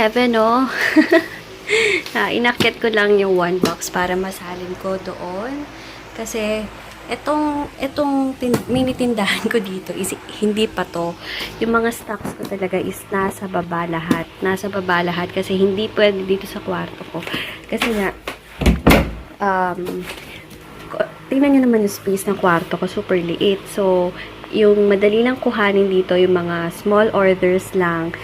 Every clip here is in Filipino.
7, no? Inakyat ko lang yung one box para masalin ko doon. Kasi, itong mini tindahan ko dito is hindi pa to. Yung mga stocks ko talaga is nasa baba lahat. Nasa baba lahat kasi hindi pwede dito sa kwarto ko. Kasi nga, tingnan nyo naman yung space ng kwarto ko, super liit. So, yung madali lang kuhanin dito, yung mga small orders lang,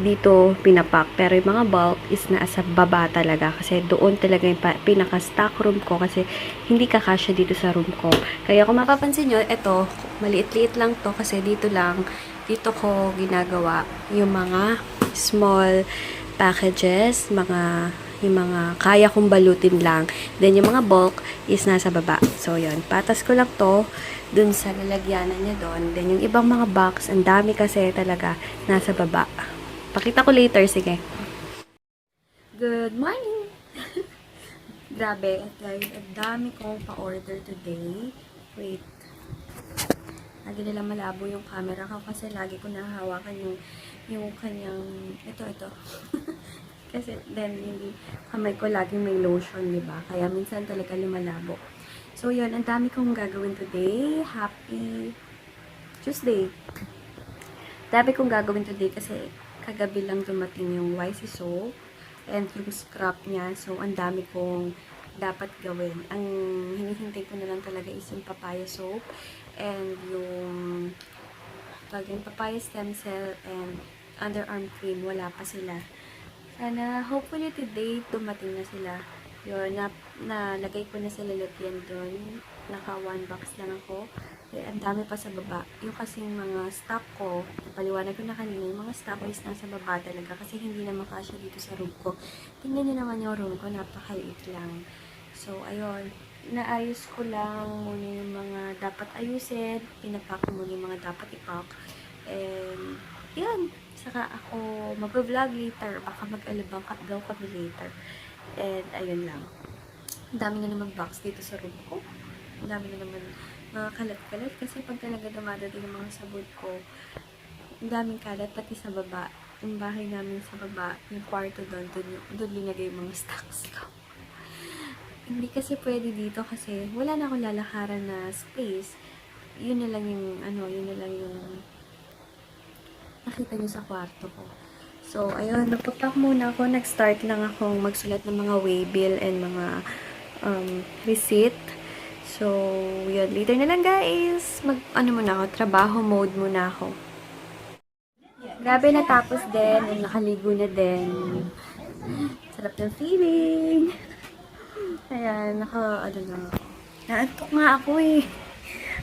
dito pinapak. Pero yung mga bulk is nasa baba talaga. Kasi doon talaga yung pinaka-stock room ko. Kasi hindi kakasya dito sa room ko. Kaya kung mapapansin nyo, ito, maliit-liit lang to. Kasi dito ko ginagawa yung mga small packages, yung mga kaya kong balutin lang. Then, yung mga bulk is nasa baba. So, yun. Patas ko lang to dun sa lalagyanan niya doon. Then, yung ibang mga box, ang dami kasi talaga nasa baba. Pakita ko later. Sige. Good morning! Grabe. Guys, ang dami kong pa-order today. Wait. Lagi nila malabo yung camera ko kasi lagi ko nahahawakan yung kanyang ito. Kasi then yung kamay ko laging may lotion, di ba? Kaya minsan talaga lumalabo. So yun, ang dami kong gagawin today. Happy Tuesday. Dami kong gagawin today kasi kagabi lang dumating yung YC soap and yung scrap niya. So ang dami kong dapat gawin. Ang hinihintay ko na lang talaga is yung papaya soap and yung papaya stem cell and underarm cream. Wala pa sila. Sana, hopefully today, dumating na sila. Yun, nalagay ko na sa lalagyan doon. Naka one box lang ako. Eh, ang dami pa sa baba. Yung kasing mga stock ko, napaliwanag ko na kanina, yung mga stock ko is nasa baba talaga kasi hindi na makasya dito sa room ko. Tingnan nyo naman yung room ko, napakaliit lang. So, ayun. Naayos ko lang muna yung mga dapat ayusin. Pinapack ko muna yung mga dapat ipack. And, yun. Saka ako mag-vlog later. Baka mag-alabang daw kami later. And, ayun lang. Ang dami na naman box dito sa room ko. Ang dami na naman mga kalat-kalat. Kasi pag talaga dumadating yung mga sabon ko, ang daming kalat. Pati sa baba. Yung bahay namin sa baba, yung kwarto doon linagay yung mga stocks ko. Hindi kasi pwede dito kasi wala na akong lalakaran na space. Yun na lang yung, nakita nyo sa kwarto ko. So, ayun, nagpapak muna ako. Nag-start lang akong magsulat ng mga waybill and mga receipt. So, yun. Later na lang, guys. Muna ako, trabaho mode muna ako. Grabe, natapos din. Nakaligo na din. Sarap ng feeling. Ayan, naantok nga ako eh.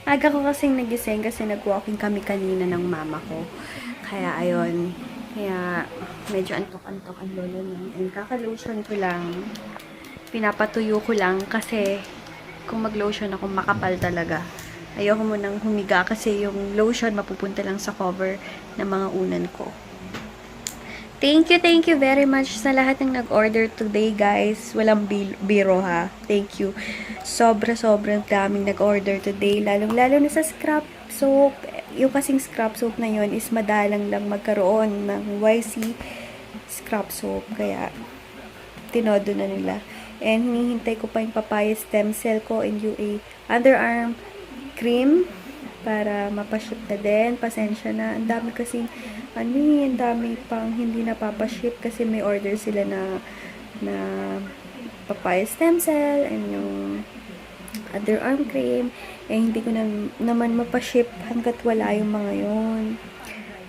Aga ko kasing nagising kasi nag-walking kami kanina ng mama ko. Kaya, ayun. Kaya, medyo antok-antok ang lolo nun. And kaka-lotion ko lang. Pinapatuyo ko lang kasi kung mag-lotion ako, makapal talaga. Ayoko munang humiga kasi yung lotion mapupunta lang sa cover ng mga unan ko. Thank you very much sa lahat ng nag-order today, guys. Walang biro, ha. Thank you. Sobrang daming nag-order today. Lalong-lalo na sa scrap soap. Yung kasing scrap soap na yun is madalang lang magkaroon ng YC scrap soap. Kaya, tinodo na nila. And hinihintay ko pa yung papaya stem cell ko and UA underarm cream para mapaship na din. Pasensya na. Ang dami kasing ang dami pang hindi napapaship kasi may order sila na papaya stem cell and yung underarm cream. Eh, hindi ko naman mapaship hanggat wala yung mga yun.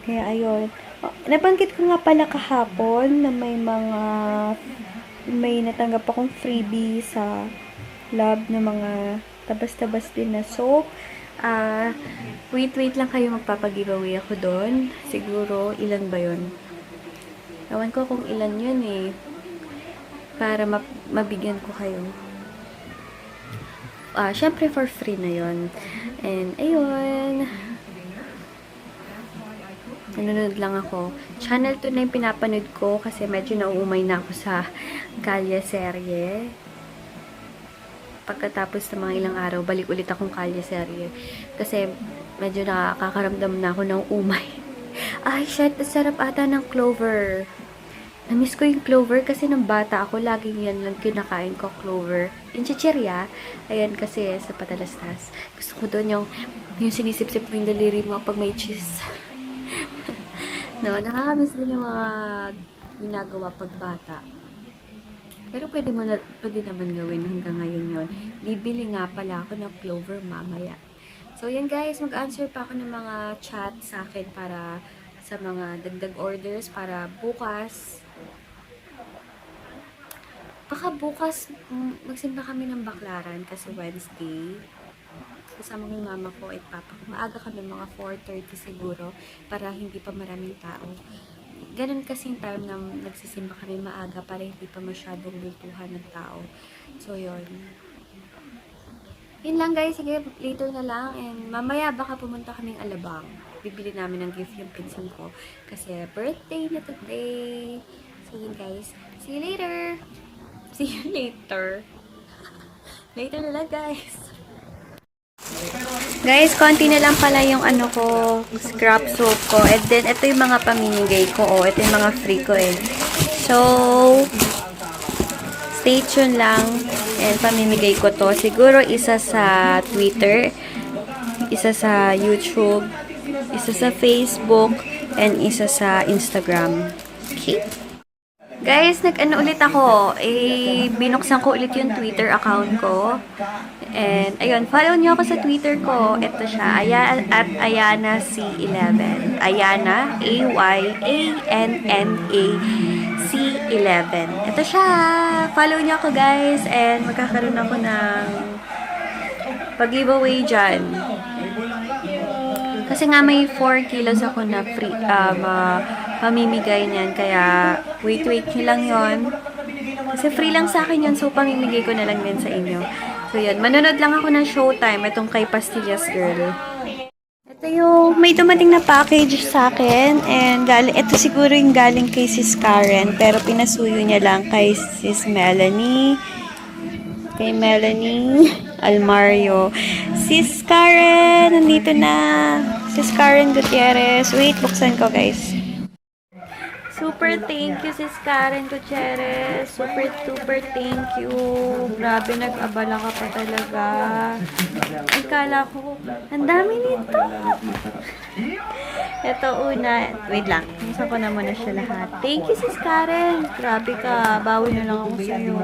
Kaya, ayun. Oh, nabanggit ko nga pala kahapon na may natanggap akong freebie sa lab na mga tabas-tabas din na soap. Wait lang kayo, magpapag-giveaway ako doon. Siguro, ilan ba yun? Ewan ko kung ilan yun eh. Para mabigyan ko kayo. Syempre for free na yun. And, ayun. Nanonood lang ako. Channel 2 na yung pinapanood ko kasi medyo nauumay na ako sa Kalye serye. Pagkatapos ng mga ilang araw, balik ulit akong Kalye serye. Kasi medyo nakakaramdam na ako ng umay. Ay, shit, sarap ata ng clover. Na-miss ko yung clover kasi nung bata ako, laging yan lang kinakain ko, clover. Yung chichirya, ayan kasi sa patalastas. Gusto ko doon yung sinisip-sip mo yung daliri mo pag may cheese. No, nakakamiss din yung mga ginagawa pag bata. Pero pwede naman gawin hanggang ngayon yon. Bibili nga pala ako ng clover mamaya. So, yan guys, mag-answer pa ako ng mga chat sa akin para sa mga dagdag orders para bukas. Baka bukas magsimba kami ng baklaran kasi Wednesday. Kasama ko yung mama ko at papa ko. Maaga kami mga 4:30 siguro para hindi pa maraming tao. Ganun kasing time na nagsisimba kami maaga para hindi pa masyadong bultuhan ng tao. So, yun. Yun lang guys. Sige, later na lang. And mamaya baka pumunta kaming Alabang. Bibili namin ng gift yung pinsan ko. Kasi birthday na today. So, yun guys. See you later. See you later. Later na lang guys. Guys, konti na lang pala yung ano ko, scrap soap ko. And then, ito yung mga pamimigay ko. Oh, ito yung mga free ko eh. So, stay tuned lang. And pamimigay ko to. Siguro isa sa Twitter, isa sa YouTube, isa sa Facebook, and isa sa Instagram. Okay? Guys, nag-ano ulit ako. Binuksan ko ulit yung Twitter account ko. And, ayun, follow nyo ako sa Twitter ko. Ito siya, at Ayana C11. Ayana, Ayana C11. Ito siya. Follow nyo ako, guys. And, magkakaroon ako ng pag-giveaway dyan. Kasi nga may 4 kilos ako na free, pamimigay niyan. Kaya, wait nyo lang yon. Kasi free lang sa akin yun. So, pamimigay ko na lang din sa inyo. So, yun. Manonood lang ako ng Showtime. Itong kay Pastillas Girl. Ito yung may dumating na package sa akin. And, ito siguro yung galing kay Sis Karen. Pero, pinasuyo niya lang kay Sis Melanie. Kay Melanie Almario. Sis Karen! Nandito na. Sis Karen Gutierrez. Wait, buksan ko, guys. Super thank you, Sis Karen Gutierrez. Super thank you. Grabe, nag-abala ka pa talaga. Ay, kala ko, ang dami nito. Ito una. Wait lang. Nasa ko na muna siya lahat. Thank you, Sis Karen. Grabe ka. Bawi na lang ako sa'yo.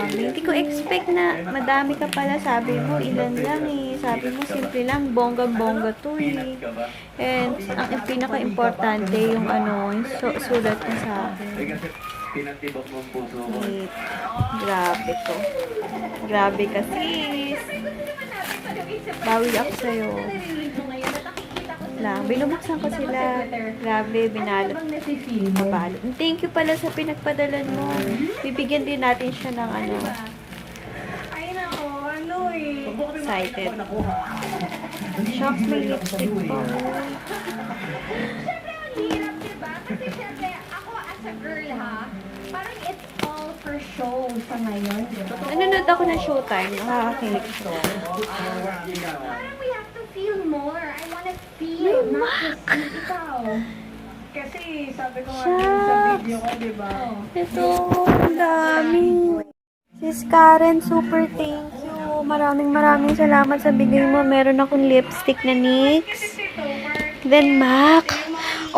Hindi ko expect na madami ka pala. Sabi mo, ilan lang eh. Sabi mo, simple lang. Bonggang-bongga to eh. And, ang pinaka-importante, yung ano, yung sulat mo sa akin. Wait. Grabe to. Grabe ka, sis. Bawi ako sa'yo. Lang. Binubuksan ko sila. Grabe, binalot. Mabalot. Thank you pala sa pinagpadalan mo. Bibigyan din natin siya ng ano. Ay nako, ano eh. Excited. Shocks, may lipstick pa. Siyempre, ang hirap, diba? Kasi siyempre, ako as a girl ha, parang it's all for show sa ngayon, diba? Nanonood ako ng Showtime. Nakakakilig siya. Parang we have to feel more. I wanna feel, not just see ikaw. Kasi sabi ko nga sa video ko, diba? Ito, ang dami. Sis Karen, super thank you. Maraming salamat sa bigay mo. Meron akong lipstick na NYX. Then MAC.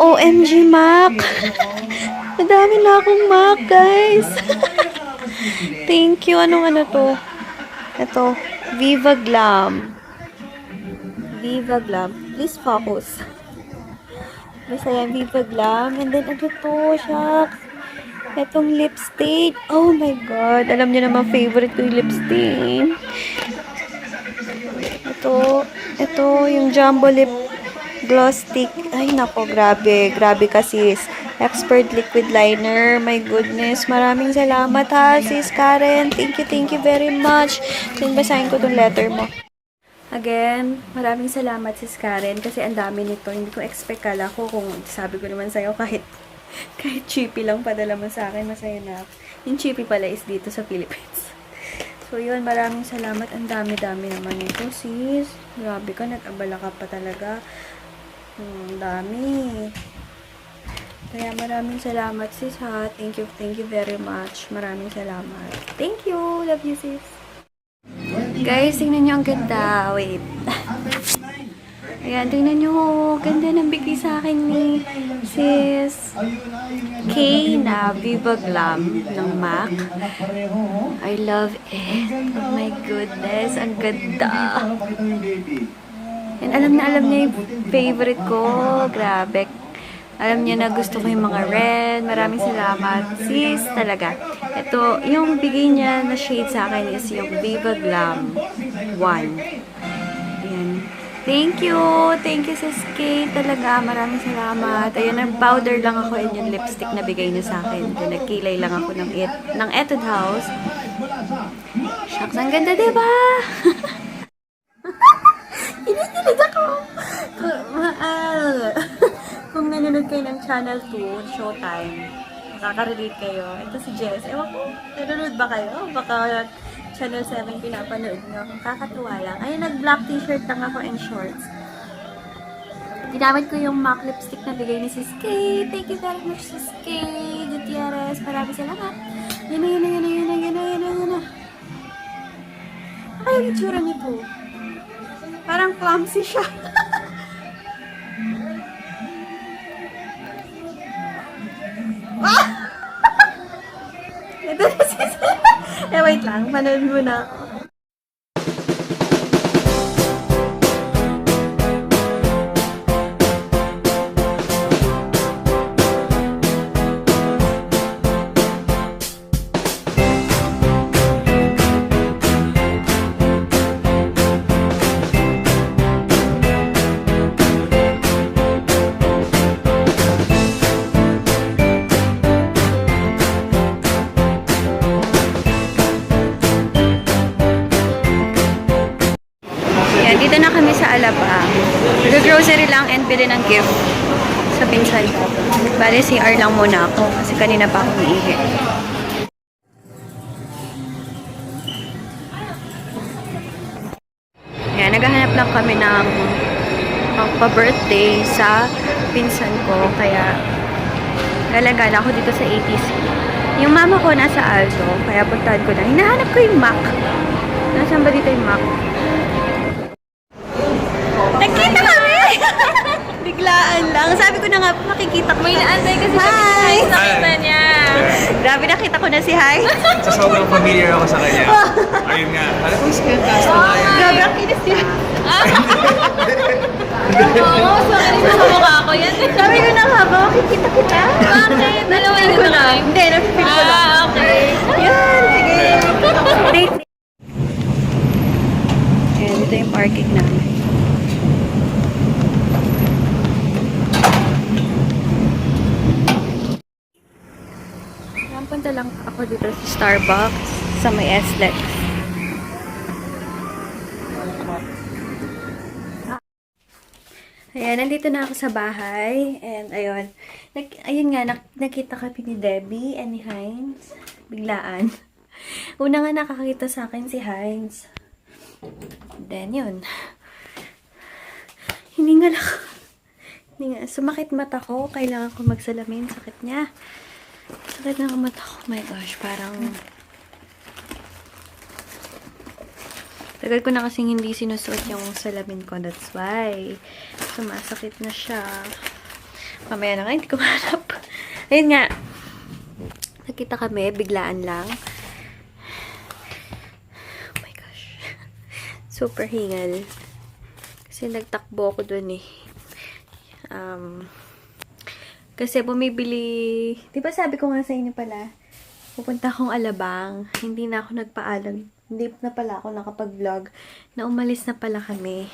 OMG MAC. Madami na akong MAC, guys. Thank you. Anong ano to? Ito. Viva Glam. Viva Glam. Please focus. Basta yan, Viva Glam. And then, ano to? Shucks. Itong lipstick. Oh my God. Alam niyo naman, favorite ko yung lipstick. Ito, yung Jumbo Lip Gloss Stick. Ay, nako, grabe. Grabe ka, sis. Expert Liquid Liner. My goodness. Maraming salamat, ha, sis Karen. Thank you very much. Basahin ko tong letter mo. Again, maraming salamat, sis Karen. Kasi ang dami nito. Hindi ko expect. Kala ko kung sabi ko naman sa'yo kahit cheapy lang padala mo sa akin, masaya na ako. Yung cheapy pala is dito sa Philippines. So, yun, maraming salamat. Ang dami-dami naman ito, sis. Grabe ka, nag-abala ka pa talaga. Ang dami. Kaya maraming salamat, sis, ha. Thank you very much. Maraming salamat. Thank you. Love you, sis. Guys, tingnan nyo ang ganda. Wait. Ayan, tingnan nyo. Ganda ng bigay sa akin ni sis Kay na Viva Glam ng MAC. I love it. Oh my goodness. Ang ganda. And alam niya yung favorite ko. Grabe. Alam niya na gusto ko yung mga red. Maraming salamat. Sis, talaga. Ito, yung bigay niya na shade sa akin is yung Viva Glam 1. Ayan. Thank you. Thank you, Sis Kate. Talaga, maraming salamat. Ayan, ang powder lang ako and yung lipstick na bigay niya sa akin. Then, nagkilay lang ako ng Etude House. Shucks, ang ganda, diba? Inikilig ako. Kung nanonood kayo ng Channel 2, Showtime, makaka-relate kayo. Ito si Jess. Ewan ko, nanonood ba kayo? Baka Channel 7 pinapanood nyo. Kakatuwa lang. Ayun, nag-black t-shirt lang ako and shorts. Ginamit ko yung MAC lipstick na bigay ni Sis Kay. Thank you very much, Sis Kay Gutierrez. Maraming salamat. Yun na. Ay, yung itsura nito. Parang clumsy siya. Ito na sis. Wait lang. Panood muna ako. Dito na kami sa Alabang. Nag-grocery lang and bili ng gift sa pinsan ko. Bale, CR lang muna ako kasi kanina pa ako iihi. Ayan, naghahanap lang kami ng pa-birthday sa pinsan ko. Kaya, galagala ako dito sa ATC. Yung mama ko nasa Alto, kaya puntahan ko na. Hinahanap ko yung MAC. Nasaan ba dito yung MAC? Nagkita kami! Biglaan lang. Sabi ko na nga, makikita ko. May naantay kasi Hi! nakita niya. Grabe, nakita ko na si Hi. So, sobrang familiar ako sa kanya. Ayun nga. Alam ko, scam cast na tayo. Grabe, ang kinis niya. Oo, sorry sa mukha ko yan. Sabi ko na nga ba, makikita kita. Bakit? Dalawa yun ko na na. Hindi, na-feel ko lang. Okay. Yan, sige. Ayan, dito yung parking namin. Punta lang ako dito sa Starbucks sa may SLEX. Ayan, nandito na ako sa bahay. And ayun. Ayun nga, nakita kami ni Debbie and ni Heinz. Biglaan. Una nga nakakita sa akin si Heinz. Then yun. Hiningal ako. Sumakit mata ko. Kailangan ko magsalamin. Sakit niya. Sakit na ang mata ko. Oh my gosh, parang... Tagal ko na kasing hindi sinusuot yung salamin ko. That's why. Sumasakit na siya. Mamaya na nga, hindi ko hanap. Ayun nga. Nakita kami, biglaan lang. Oh my gosh. Super hingal. Kasi nagtakbo ako dun eh. Kasi bumibili, di ba sabi ko nga sa inyo pala, pupunta akong Alabang, hindi na ako nagpaalam, hindi na pala ako nakapag-vlog, na umalis na pala kami.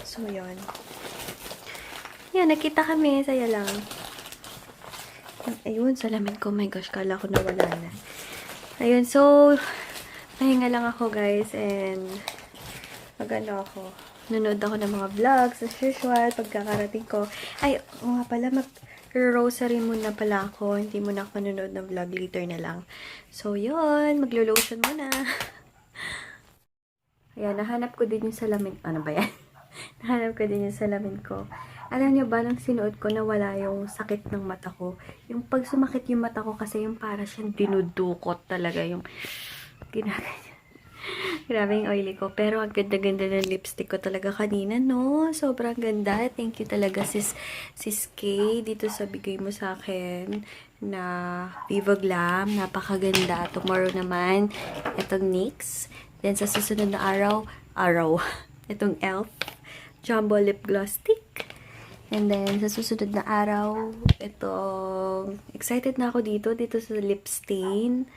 So, yun. Yan, nakita kami, saya lang. Ayun, salamin ko, my gosh, kala ko nawala na. Ayun, so, pahinga lang ako guys, and magano ako. Nanood ako ng mga vlogs, as usual, pagkakarating ko. Ay, nga pala, rosary muna pala ako. Hindi muna ako nanonood ng vlog. Later na lang. So, yun. Maglo-lotion muna. Ayan, nahanap ko din yung salamin. Ano ba yan? Nahanap ko din yung salamin ko. Alam niyo ba, nang sinuot ko, nawala yung sakit ng mata ko. Yung pag sumakit yung mata ko kasi yung para siyang dinudukot talaga yung ginagano. Grabe yung oily ko. Pero ang ganda-ganda ng lipstick ko talaga kanina, no? Sobrang ganda. Thank you talaga, sis Kay, dito sa bigay mo sa akin na Viva Glam. Napakaganda. Tomorrow naman, itong NYX. Then, sa susunod na araw, itong e.l.f. Jumbo Lip Gloss Stick. And then, sa susunod na araw, itong, excited na ako dito sa lip stain.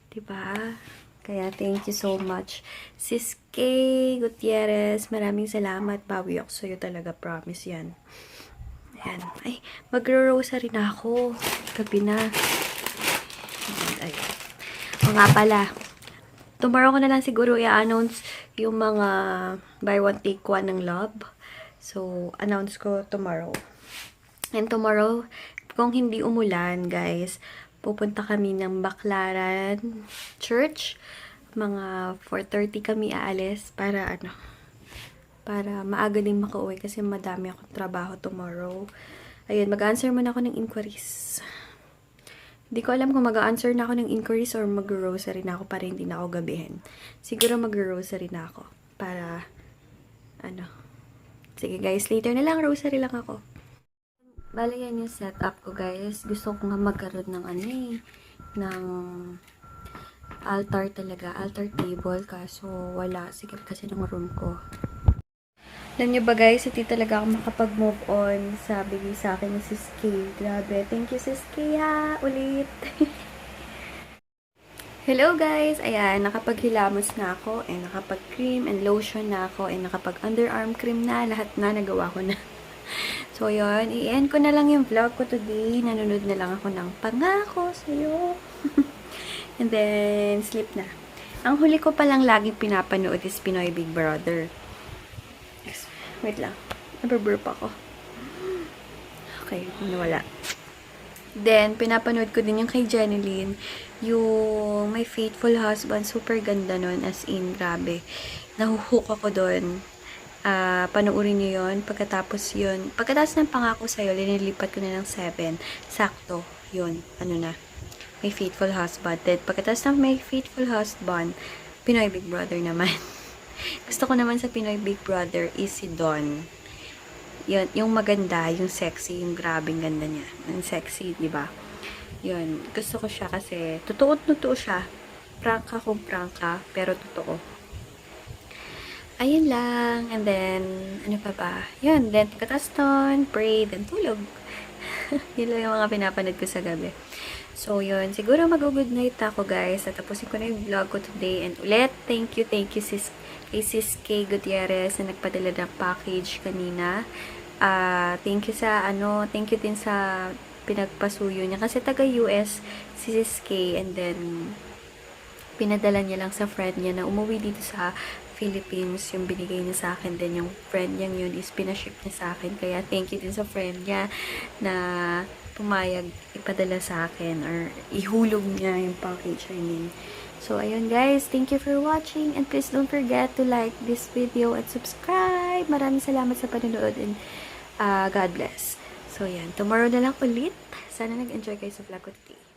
Diba? Kaya, thank you so much. Sis Kay Gutierrez, maraming salamat. Bawi ako sa'yo talaga, promise yan. Ayan. Ay, magro-rosary na ako. Gabi na. Ay. O nga pala, tomorrow ko na lang siguro i-announce yung mga buy one take one ng Love. So, announce ko tomorrow. And tomorrow, kung hindi umulan, guys, pupunta kami ng Baclaran Church. Mga 4:30 kami aalis para para maaga din makauwi kasi madami akong trabaho tomorrow. Ayun, mag-answer muna ako ng inquiries. Hindi ko alam kung mag-answer na ako ng inquiries or mag-rosary na ako para hindi na ako gabihin. Siguro mag-rosary na ako para sige guys, later na lang, rosary lang ako. Bali, yan yung setup ko, guys. Gusto ko nga magkaroon ng ng altar talaga. Altar table. Kaso, wala. Sikip kasi ng room ko. Alam nyo ba, guys, hindi talaga ako makapag-move on sa bigay sa akin ni Sis Kay. Grabe. Thank you, Sis Kay, ha. Ulit. Hello, guys. Ayan, nakapaghilamos na ako. And nakapag-cream and lotion na ako. And nakapag-underarm cream na. Lahat na. Nagawa ko na. So, yun. I-end ko na lang yung vlog ko today. Nanonood na lang ako ng Pangako sa'yo. And then, sleep na. Ang huli ko palang laging pinapanood is Pinoy Big Brother. Yes. Wait lang. Nababurp ako. Okay, nawala. Then, pinapanood ko din yung kay Jeneline. Yung My Faithful Husband. Super ganda nun. As in, grabe. Nahuhook ako doon. Panoorin nyo yun. Pagkatapos ng Pangako sa'yo, linilipat ko na ng 7. Sakto. Yun. My Faithful Husband. Then, pagkatapos ng My Faithful Husband, Pinoy Big Brother naman. Gusto ko naman sa Pinoy Big Brother is si Don. Yun, yung maganda, yung sexy, yung grabing ganda niya. Yung sexy, di ba? Yun. Gusto ko siya kasi, totoo siya. Prangka kung prangka, pero totoo. Ayun lang. And then, ano pa ba? Yun. Then, pagkatapos nun, pray, then tulog. Yun lang yung mga pinapanood ko sa gabi. So, yun. Siguro mag-good night ako, guys. At tapusin ko na yung vlog ko today. And ulit, thank you, Sis Kay Gutierrez na nagpadala ng package kanina. Thank you din sa pinagpasuyo niya. Kasi taga-US, si Sis Kay. And then, pinadala niya lang sa friend niya na umuwi dito sa Philippines, yung binigay niya sa akin. Then, yung friend niya yun is pinaship niya sa akin. Kaya, thank you din sa friend niya na pumayag ipadala sa akin or ihulog niya yung package, I mean. So, ayun guys. Thank you for watching and please don't forget to like this video and subscribe. Maraming salamat sa panonood and God bless. So, yan. Tomorrow na lang ulit. Sana nag-enjoy kayo sa vlog ko today.